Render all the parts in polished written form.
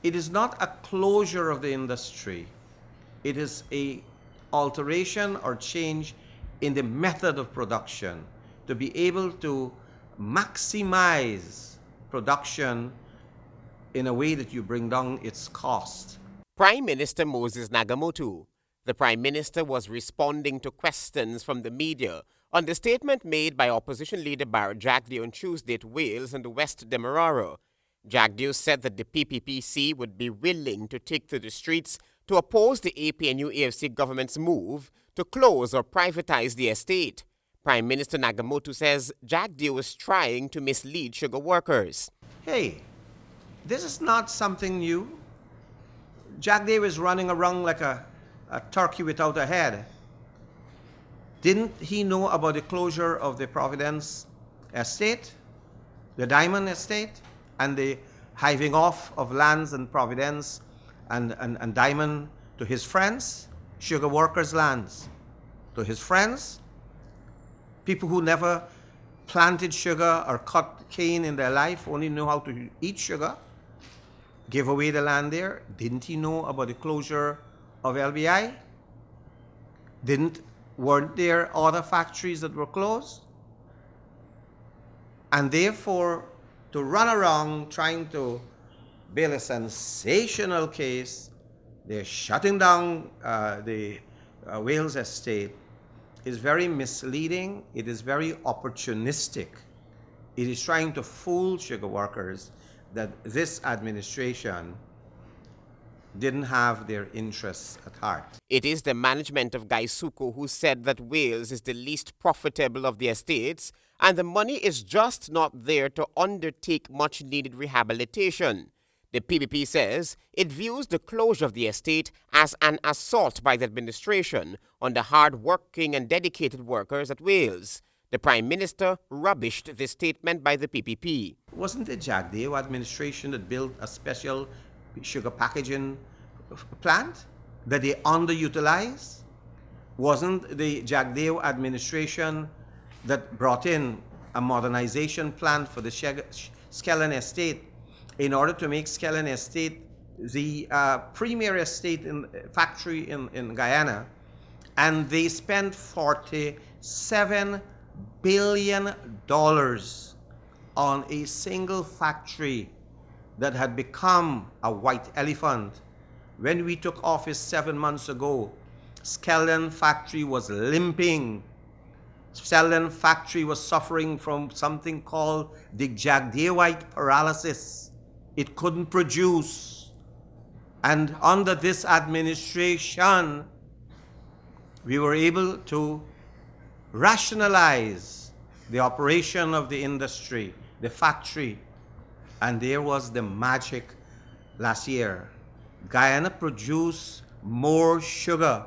It is not a closure of the industry. It is a alteration or change in the method of production to be able to maximize production in a way that you bring down its cost. Prime Minister Moses Nagamoto. The Prime Minister was responding to questions from the media on the statement made by Opposition Leader Barrett Jagdeo on Tuesday at Wales and the West Demerara. Jagdeo said that the PPPC would be willing to take to the streets to oppose the APNU-AFC government's move to close or privatize the estate. Prime Minister Nagamoto says Jagdeo was trying to mislead sugar workers. Hey, this is not something new. Jagdeo is running around like a turkey without a head. Didn't he know about the closure of the Providence estate, the Diamond estate, and the hiving off of lands in Providence and Diamond to his friends, sugar workers' lands, to his friends, people who never planted sugar or cut cane in their life, only know how to eat sugar, give away the land there. Didn't he know about the closure of LBI? Weren't there other factories that were closed? And therefore, to run around trying to build a sensational case, they're shutting down the Wales estate, is very misleading. It is very opportunistic. It is trying to fool sugar workers that this administration didn't have their interests at heart. It is the management of Gaisuco who said that Wales is the least profitable of the estates and the money is just not there to undertake much needed rehabilitation. The PPP says it views the closure of the estate as an assault by the administration on the hard-working and dedicated workers at Wales. The Prime Minister rubbished this statement by the PPP. Wasn't the Jagdeo administration that built a special sugar packaging plant that they underutilized? Wasn't the Jagdeo administration that brought in a modernization plan for the Skellen estate in order to make Skellen estate the premier estate factory in Guyana? And they spent $47 billion on a single factory that had become a white elephant. When we took office 7 months ago, Skellen factory was limping. Skellen factory was suffering from something called the Jagdeoite paralysis. It couldn't produce. And under this administration, we were able to rationalize the operation of the industry, the factory. And there was the magic last year. Guyana produced more sugar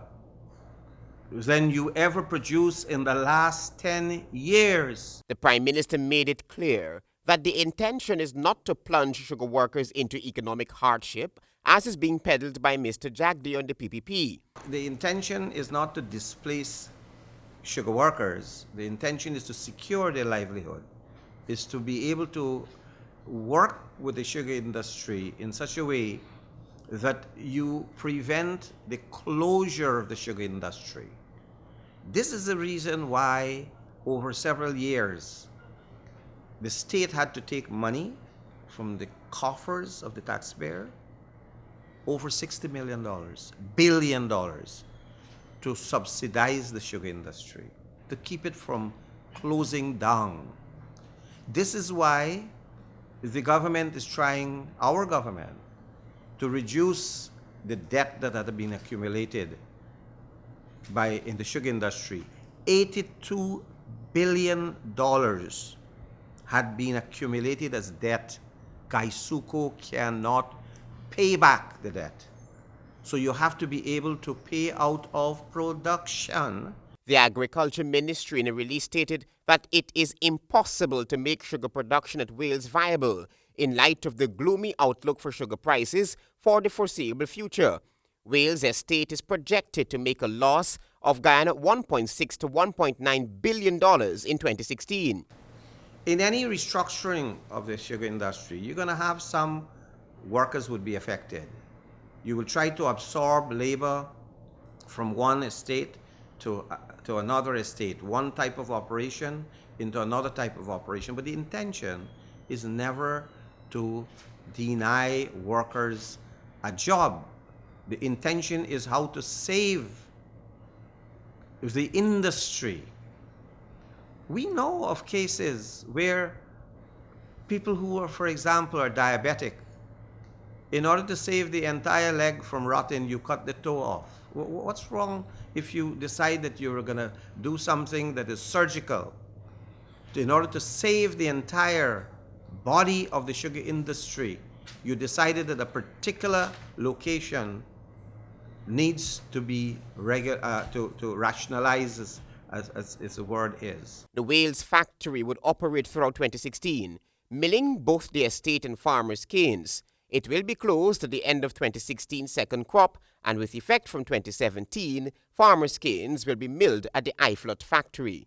than you ever produced in the last 10 years. The Prime Minister made it clear that the intention is not to plunge sugar workers into economic hardship, as is being peddled by Mr. Jagdeo and the PPP. The intention is not to displace sugar workers. The intention is to secure their livelihood, is to be able to work with the sugar industry in such a way that you prevent the closure of the sugar industry. This is the reason why over several years the state had to take money from the coffers of the taxpayer, over $60 billion, to subsidize the sugar industry, to keep it from closing down. This is why the government is trying, our government, to reduce the debt that had been accumulated in the sugar industry. $82 billion had been accumulated as debt. Gaisuco cannot pay back the debt. So you have to be able to pay out of production. The Agriculture Ministry in a release stated that it is impossible to make sugar production at Wales viable in light of the gloomy outlook for sugar prices for the foreseeable future. Wales estate is projected to make a loss of Guyana $1.6 to $1.9 billion in 2016. In any restructuring of the sugar industry, you're going to have some workers would be affected. You will try to absorb labor from one estate to another estate, one type of operation into another type of operation. But the intention is never to deny workers a job. The intention is how to save the industry. We know of cases where people who are, for example, are diabetic, in order to save the entire leg from rotting, you cut the toe off. What's wrong if you decide that you're going to do something that is surgical in order to save the entire body of the sugar industry? You decided that a particular location needs to be to rationalize, as the word is. The Wales factory would operate throughout 2016, milling both the estate and farmers' canes. It will be closed at the end of 2016 second crop, and with effect from 2017, farmers' canes will be milled at the Iflot factory.